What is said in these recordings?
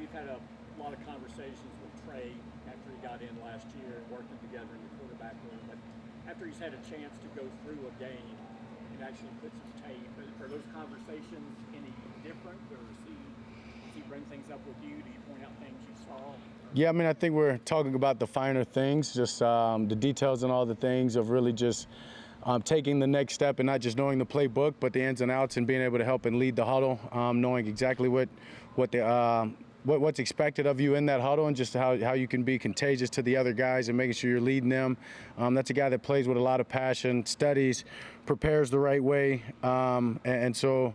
you've had a lot of conversations with Trey after he got in last year and working together in the quarterback room, but after he's had a chance to go through a game and actually put some tape, are those conversations any different, or does he bring things up with you? Do you point out things you saw? Yeah, I mean, I think we're talking about the finer things, just the details and all the things of really just taking the next step and not just knowing the playbook, but the ins and outs and being able to help and lead the huddle, knowing exactly what's expected of you in that huddle and just how you can be contagious to the other guys and making sure you're leading them. That's a guy that plays with a lot of passion, studies, prepares the right way, and so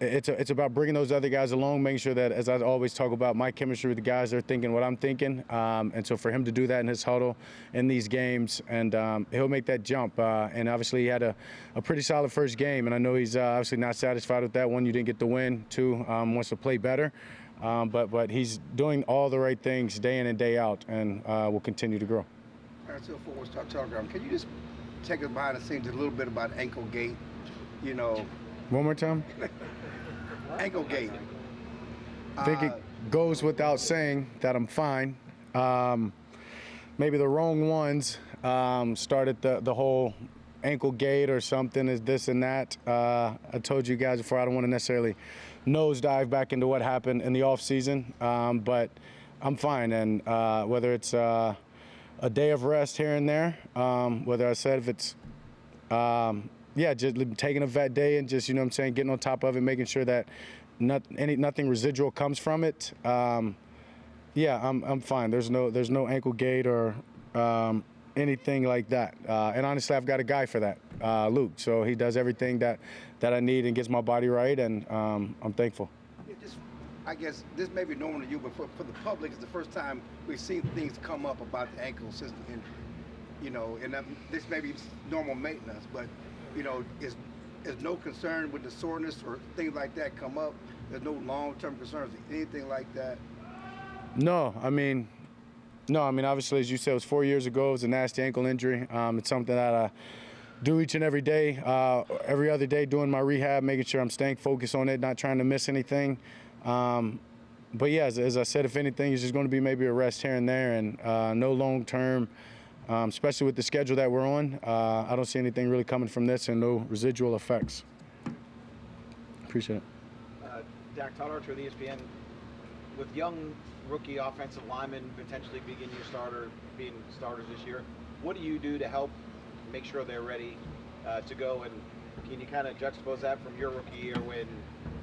it's about bringing those other guys along, making sure that, as I always talk about, my chemistry with the guys are thinking what I'm thinking, and so for him to do that in his huddle in these games, and he'll make that jump. And obviously he had a pretty solid first game, and I know he's obviously not satisfied with that. One, you didn't get the win. Two, wants to play better. But he's doing all the right things day in and day out, and will continue to grow. All right, so before we start talking, can you just take us behind the scenes a little bit about ankle gate? You know. One more time. Ankle gate. I think it goes without saying that I'm fine. Maybe the wrong ones started the whole ankle gate or something, is this and that. I told you guys before, I don't want to necessarily nosedive back into what happened in the off season, but I'm fine. And whether it's a day of rest here and there, whether I said if it's just taking a vet day and just, you know what I'm saying, getting on top of it, making sure that nothing residual comes from it. I'm fine. There's no ankle gate or anything like that. And honestly, I've got a guy for that, Luke. So he does everything that I need and gets my body right, and I'm thankful. Yeah, I guess this may be normal to you, but for the public, it's the first time we've seen things come up about the ankle system injury. You know, and this may be normal maintenance, but you know, is no concern with the soreness or things like that come up? There's no long-term concerns, anything like that? No, I mean, obviously, as you said, it was 4 years ago. It was a nasty ankle injury. It's something that I do each and every day, every other day, doing my rehab, making sure I'm staying focused on it, not trying to miss anything. But yeah, as I said, if anything, it's just going to be maybe a rest here and there, and no long-term. Especially with the schedule that we're on, I don't see anything really coming from this, and no residual effects. Appreciate it. Dak, Todd Archer of ESPN. With young rookie offensive linemen potentially being starters this year, what do you do to help make sure they're ready to go? And can you kind of juxtapose that from your rookie year when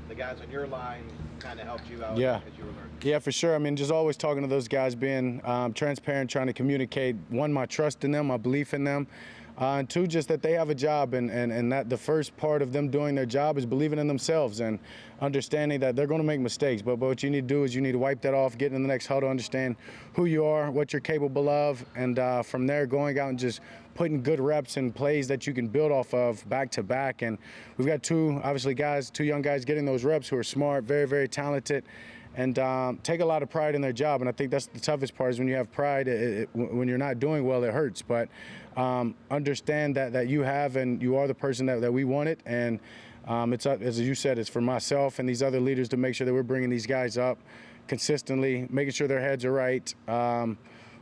the guys on your line kind of helped you out as you were learning? Yeah, for sure. I mean, just always talking to those guys, being transparent, trying to communicate, one, my trust in them, my belief in them, and two, just that they have a job, and that the first part of them doing their job is believing in themselves and understanding that they're going to make mistakes. But what you need to do is you need to wipe that off, get in the next huddle, understand who you are, what you're capable of, and from there going out and just putting good reps and plays that you can build off of back to back. And we've got two young guys getting those reps who are smart, very, very talented, and take a lot of pride in their job. And I think that's the toughest part, is when you have pride, when you're not doing well, it hurts. But understand that you have, and you are the person that we wanted. And it's, as you said, it's for myself and these other leaders to make sure that we're bringing these guys up consistently, making sure their heads are right.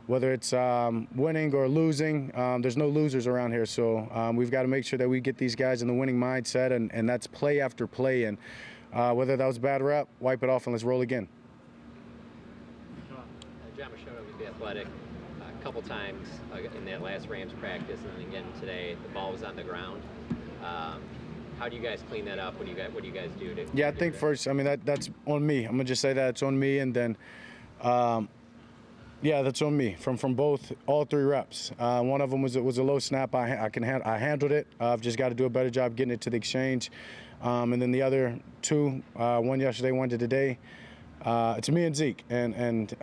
Whether it's winning or losing, there's no losers around here. So we've got to make sure that we get these guys in the winning mindset, and that's play after play. And whether that was a bad rep, wipe it off and let's roll again. John Machado with The Athletic. A couple times in that last Rams practice, and then again today, the ball was on the ground. How do you guys clean that up? What do you guys do to? Yeah, I think first, I mean, that's on me. I'm gonna just say that it's on me, and then. Yeah, that's on me from all three reps. One of them was a low snap. I handled it. I've just got to do a better job getting it to the exchange. And then the other two, one yesterday, one today, it's me and Zeke. And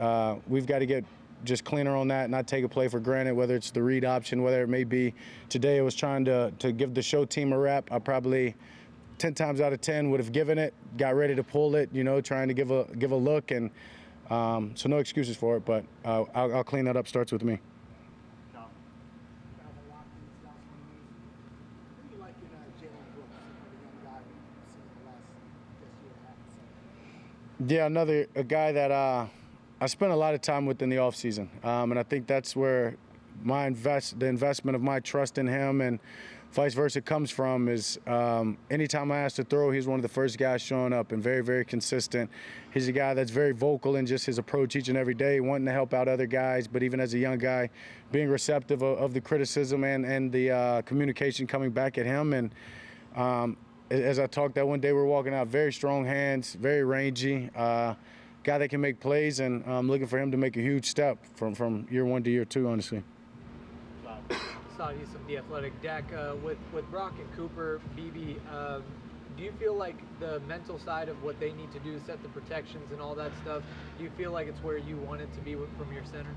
we've got to get just cleaner on that, not take a play for granted, whether it's the read option, whether it may be. Today I was trying to give the show team a rep. I probably 10 times out of 10 would have given it, got ready to pull it, trying to give a look. And so no excuses for it, but I'll clean that up. Starts with me. Yeah, a guy that I spent a lot of time with in the offseason, and I think that's where the investment of my trust in him and vice versa comes from. Is anytime I asked to throw, he's one of the first guys showing up and very, very consistent. He's a guy that's very vocal in just his approach each and every day, wanting to help out other guys, but even as a young guy, being receptive of the criticism and the communication coming back at him. And as I talked that one day, we're walking out, very strong hands, very rangy, guy that can make plays, and I'm looking for him to make a huge step from year 1 to year 2, honestly. Saw you some The Athletic. Dak, with Brock and Cooper, BB, do you feel like the mental side of what they need to do, set the protections and all that stuff, do you feel like it's where you want it to be from your center?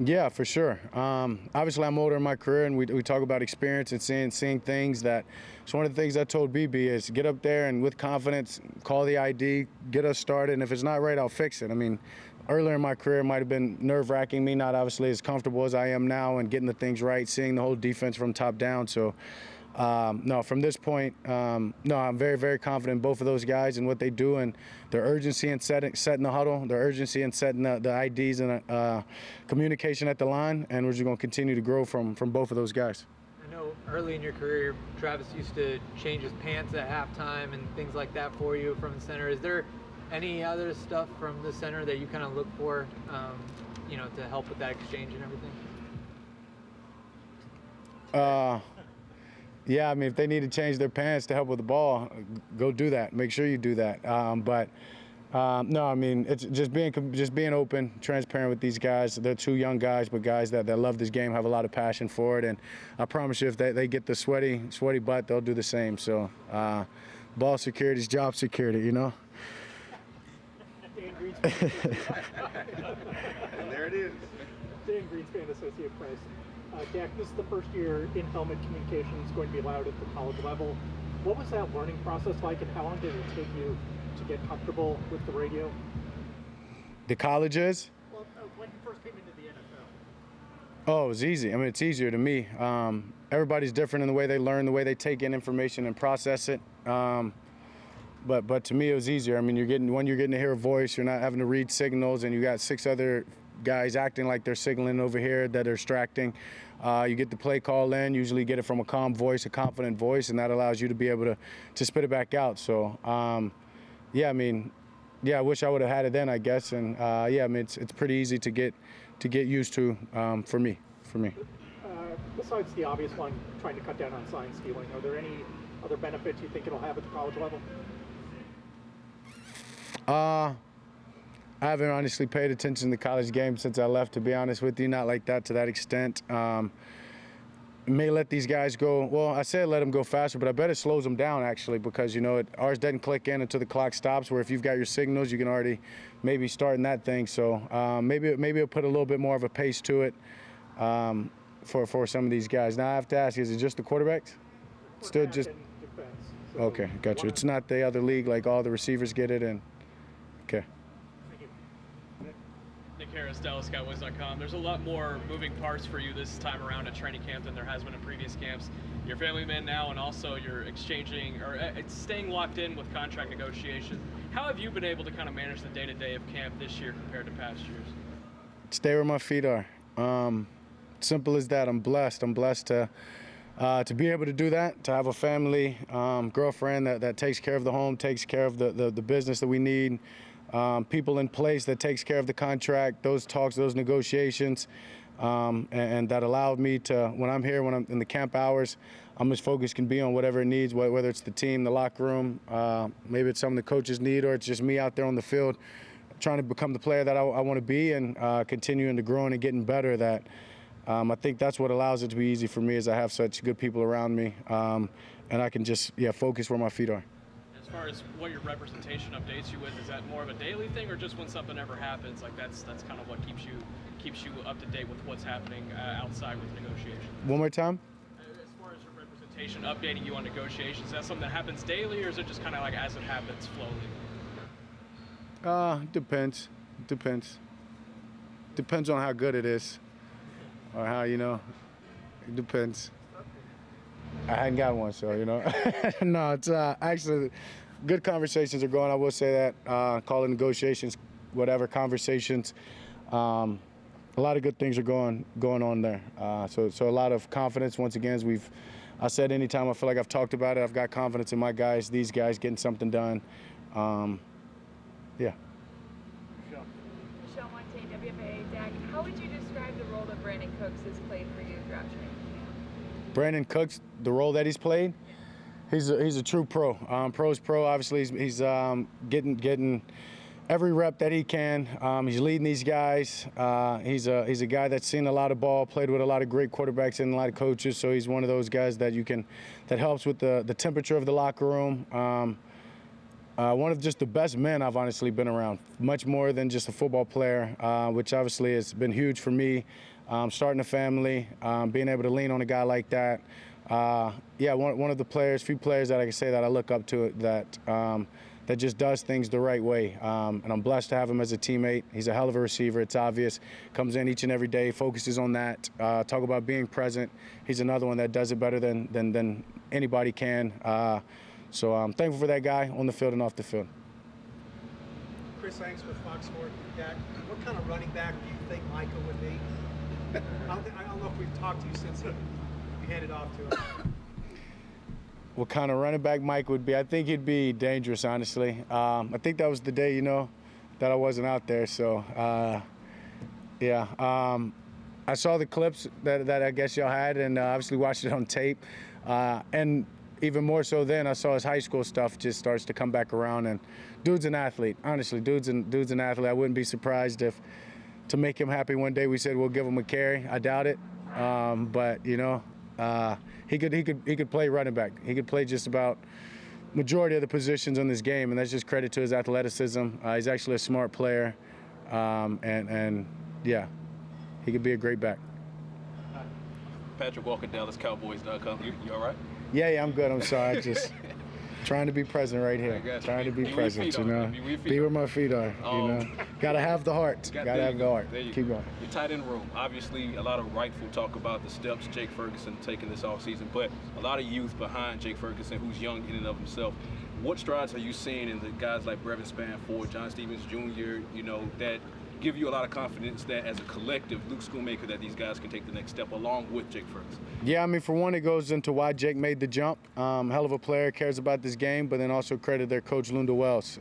Yeah, for sure. Obviously, I'm older in my career, and we talk about experience and seeing things that. So one of the things I told BB is get up there and with confidence, call the ID, get us started, and if it's not right, I'll fix it. I mean, earlier in my career, it might have been nerve-wracking, me not obviously as comfortable as I am now and getting the things right, seeing the whole defense from top down. So, no, from this point, no, I'm very, very confident in both of those guys and what they do and their urgency in setting the huddle, their urgency in setting the IDs and communication at the line, and we're just going to continue to grow from both of those guys. I know early in your career, Travis used to change his pants at halftime and things like that for you from the center. Is there any other stuff from the center that you kind of look for, to help with that exchange and everything? Yeah, I mean, if they need to change their pants to help with the ball, go do that. Make sure you do that. No, I mean, it's just being open, transparent with these guys. They're 2 young guys, but guys that love this game, have a lot of passion for it. And I promise you, if they get the sweaty butt, they'll do the same. So, ball security is job security, you know. And there it is. Dan Greenspan, Associate Press. Dak, this is the first year in-helmet communication is going to be allowed at the college level. What was that learning process like, and how long did it take you to get comfortable with the radio? The colleges? Well, when you first came into the NFL. Oh, it was easy. I mean, it's easier to me. Everybody's different in the way they learn, the way they take in information and process it. But to me, it was easier. I mean, you're getting to hear a voice. You're not having to read signals, and you got 6 other guys acting like they're signaling over here that are distracting. You get the play call in. Usually, get it from a calm voice, a confident voice, and that allows you to be able to spit it back out. So, yeah, I mean, yeah, I wish I would have had it then, I guess. And yeah, I mean, it's pretty easy to get used to for me. Besides the obvious one, trying to cut down on sign stealing, are there any other benefits you think it'll have at the college level? I haven't honestly paid attention to the college game since I left, to be honest with you. Not like that to that extent. May let these guys go. Well, I said let them go faster, but I bet it slows them down actually, because ours doesn't click in until the clock stops. Where if you've got your signals, you can already maybe start in that thing. So maybe it'll put a little bit more of a pace to it for some of these guys. Now I have to ask: is it just the quarterbacks? Still just defense. So okay, got you. It's not the other league, like all the receivers get it and. Okay. Nick Harris, DallasCowboys.com. There's a lot more moving parts for you this time around at training camp than there has been in previous camps. You're a family man now, and also you're it's staying locked in with contract negotiations. How have you been able to kind of manage the day-to-day of camp this year compared to past years? Stay where my feet are. Simple as that. I'm blessed. I'm blessed to be able to do that, to have a family, girlfriend that takes care of the home, takes care of the business that we need. People in place that takes care of the contract, those talks, those negotiations, and that allowed me to, when I'm here, when I'm in the camp hours, I'm as focused can be on whatever it needs, whether it's the team, the locker room, maybe it's something the coaches need, or it's just me out there on the field trying to become the player that I want to be and continuing to grow and getting better. That I think that's what allows it to be easy for me, is I have such good people around me, and I can just focus where my feet are. As far as what your representation updates you with, is that more of a daily thing, or just when something ever happens, like that's kind of what keeps you up to date with what's happening outside with negotiations? One more time. As far as your representation updating you on negotiations, is that something that happens daily, or is it just kind of like as it happens slowly? Depends on how good it is, or how it depends. I hadn't got one, so no, it's actually good conversations are going. I will say that. Call it negotiations, whatever conversations. A lot of good things are going on there. So a lot of confidence. Once again, as I said, anytime I feel like I've talked about it, I've got confidence in my guys, these guys getting something done. Yeah. Michelle Monte, WFA. Dak, how would you describe the role that Brandon Cooks has played for you throughout training camp? Brandon Cooks, the role that he's played, he's a true pro. Pro's pro. Obviously, he's getting every rep that he can. He's leading these guys. He's a guy that's seen a lot of ball, played with a lot of great quarterbacks and a lot of coaches. So he's one of those guys that that helps with the temperature of the locker room. One of just the best men I've honestly been around, much more than just a football player, which obviously has been huge for me. Starting a family, being able to lean on a guy like that. Yeah, one of the few players that I can say that I look up to that just does things the right way. And I'm blessed to have him as a teammate. He's a hell of a receiver, it's obvious. Comes in each and every day, focuses on that. Talk about being present. He's another one that does it better than anybody can. So I'm thankful for that guy on the field and off the field. Chris Hanks with Oxnard. Dak, what kind of running back do you think Michael would be? I don't know if we've talked to you since you handed off to him. What kind of running back Mike would be? I think he'd be dangerous, honestly. I think that was the day, that I wasn't out there. So, yeah. I saw the clips that I guess y'all had, and obviously watched it on tape. And even more so then, I saw his high school stuff just starts to come back around. And dude's an athlete. Honestly, dude's an athlete. I wouldn't be surprised if, to make him happy one day, we said we'll give him a carry. I doubt it. But he could play running back. He could play just about majority of the positions in this game, and that's just credit to his athleticism. He's actually a smart player, and yeah, he could be a great back. Patrick Walker, DallasCowboys.com. You all right? Yeah, I'm good. I'm sorry. I just trying to be present right here. Trying to be present, Be where my feet are, Gotta have the heart. Gotta have the heart. Keep going. Your tight end room. Obviously, a lot of rightful talk about the steps Jake Ferguson taking this offseason, but a lot of youth behind Jake Ferguson who's young in and of himself. What strides are you seeing in the guys like Brevin Spanford, John Stevens Jr., that give you a lot of confidence that as a collective, Luke Schoonmaker, that these guys can take the next step along with Jake Ferguson? Yeah, I mean, for one, it goes into why Jake made the jump. Hell of a player, cares about this game, but then also credit their coach, Lunda Wells,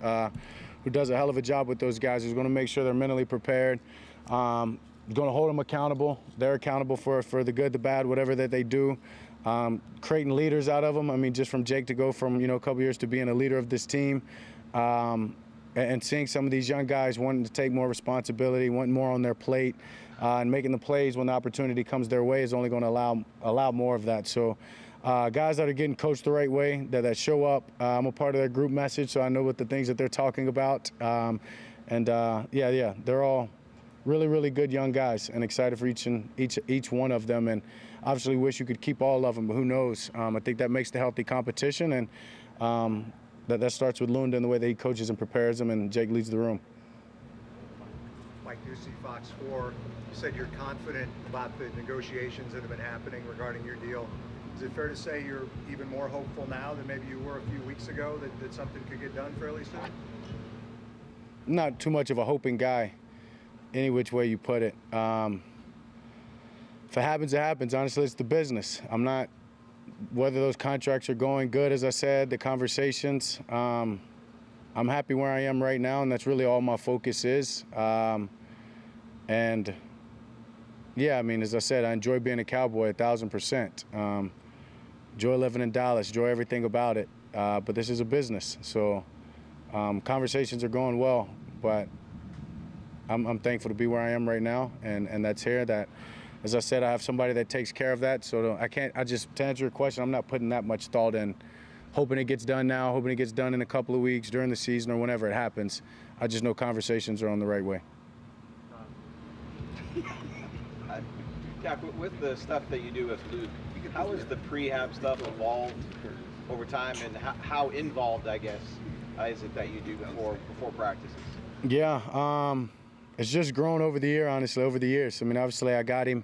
who does a hell of a job with those guys, who's going to make sure they're mentally prepared, going to hold them accountable. They're accountable for the good, the bad, whatever that they do. Creating leaders out of them. I mean, just from Jake to go from, a couple years to being a leader of this team. And seeing some of these young guys wanting to take more responsibility, wanting more on their plate, and making the plays when the opportunity comes their way is only going to allow more of that. So guys that are getting coached the right way, that show up, I'm a part of their group message, so I know what the things that they're talking about. Yeah, they're all really, really good young guys, and excited for each one of them. And obviously wish you could keep all of them, but who knows? I think that makes the healthy competition, and that starts with Lunda and the way that he coaches and prepares them, and Jake leads the room. Mike Ducey, Fox 4, you said you're confident about the negotiations that have been happening regarding your deal. Is it fair to say you're even more hopeful now than maybe you were a few weeks ago that something could get done fairly soon? I'm not too much of a hoping guy, any which way you put it. If it happens, it happens. Honestly, it's the business. I'm not. Whether those contracts are going good, as I said, the conversations, I'm happy where I am right now, and that's really all my focus is. And yeah, I mean, as I said, I enjoy being a Cowboy 1,000%. Enjoy living in Dallas, enjoy everything about it. But this is a business, so conversations are going well. But I'm thankful to be where I am right now, and that's here. That, as I said, I have somebody that takes care of that. So to answer your question, I'm not putting that much thought in, hoping it gets done now, hoping it gets done in a couple of weeks during the season or whenever it happens. I just know conversations are on the right way. Dak, with the stuff that you do with Luke, how has the prehab stuff evolved over time, and how involved, I guess, is it that you do before practices? Yeah, it's just grown over the years. I mean, obviously I got him,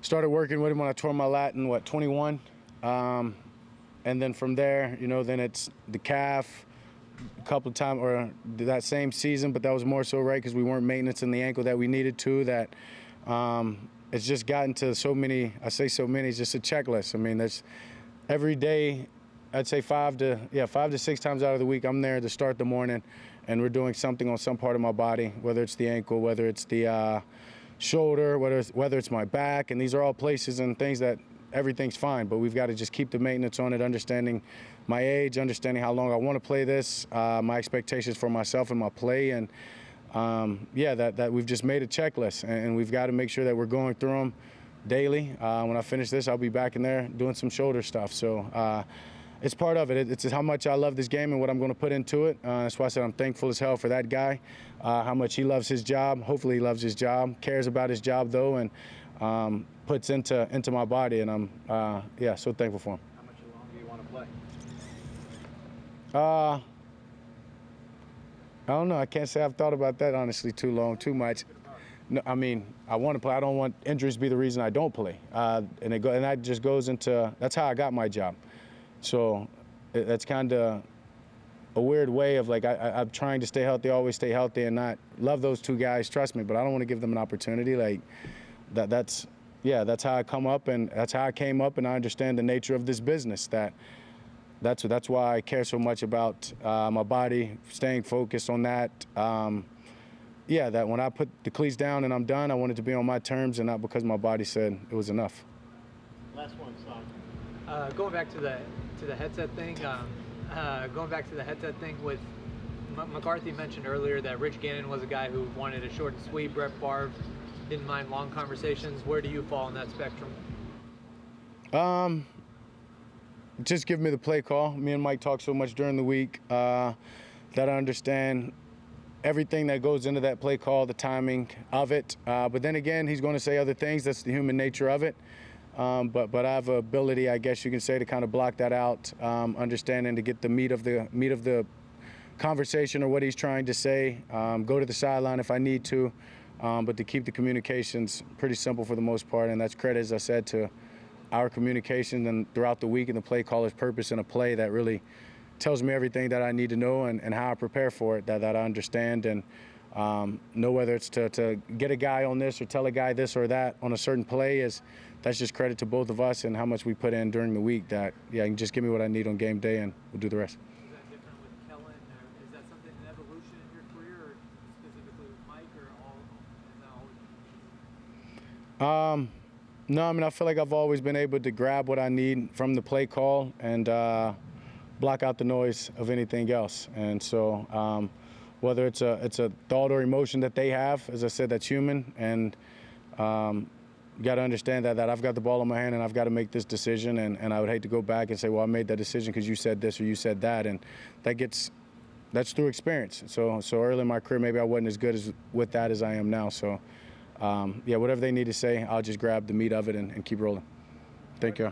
started working with him when I tore my lat in, 21? And then from there, then it's the calf, a couple of times, or that same season, but that was more so right because we weren't maintaining the ankle that we needed to. That it's just gotten to so many. I say so many. It's just a checklist. I mean, there's every day. I'd say 5 to 6 times out of the week, I'm there to start the morning, and we're doing something on some part of my body, whether it's the ankle, whether it's the shoulder, whether it's my back, and these are all places and things that everything's fine, but we've got to just keep the maintenance on it, understanding my age, understanding how long I want to play this, my expectations for myself and my play, and that we've just made a checklist, and we've got to make sure that we're going through them daily. When I finish this, I'll be back in there doing some shoulder stuff. So it's part of it. It's how much I love this game and what I'm going to put into it. That's why I said I'm thankful as hell for that guy, how much he loves his job. Hopefully he loves his job, cares about his job though, and puts into my body. And I'm so thankful for him. How much longer do you want to play? I don't know. I can't say I've thought about that honestly too much. No, I mean, I want to play. I don't want injuries to be the reason I don't play. And that just goes into, that's how I got my job. So that's kind of a weird way of like, I'm trying to stay healthy, always stay healthy, and not love those two guys, trust me, but I don't want to give them an opportunity. Like that's how I come up, and that's how I came up, and I understand the nature of this business. That's why I care so much about my body, staying focused on that. That when I put the cleats down and I'm done, I want it to be on my terms and not because my body said it was enough. Last one, Son. Going back to the headset thing, with McCarthy mentioned earlier that Rich Gannon was a guy who wanted a short and sweet. Brett Favre didn't mind long conversations. Where do you fall in that spectrum? Just give me the play call. Me and Mike talk so much during the week that I understand everything that goes into that play call, the timing of it. But then again, he's going to say other things. That's the human nature of it. But I have an ability, I guess you can say, to kind of block that out, understanding to get the meat of the conversation or what he's trying to say. Go to the sideline if I need to, but to keep the communications pretty simple for the most part. And that's credit, as I said, to our communication and throughout the week and the play caller's purpose in a play that really tells me everything that I need to know and how I prepare for it, that I understand and know whether it's to get a guy on this or tell a guy this or that on a certain play. That's just credit to both of us and how much we put in during the week. That you can just give me what I need on game day and we'll do the rest. Is that different with Kellen, or is that something, an evolution in your career, or specifically with Mike, or is that always? No, I mean, I feel like I've always been able to grab what I need from the play call and block out the noise of anything else. And so whether it's a thought or emotion that they have, as I said, that's human. And you got to understand that I've got the ball in my hand and I've got to make this decision. And I would hate to go back and say, well, I made that decision because you said this or you said that. And that's through experience. So early in my career, maybe I wasn't as good with that as I am now. So, whatever they need to say, I'll just grab the meat of it and keep rolling. Thank you.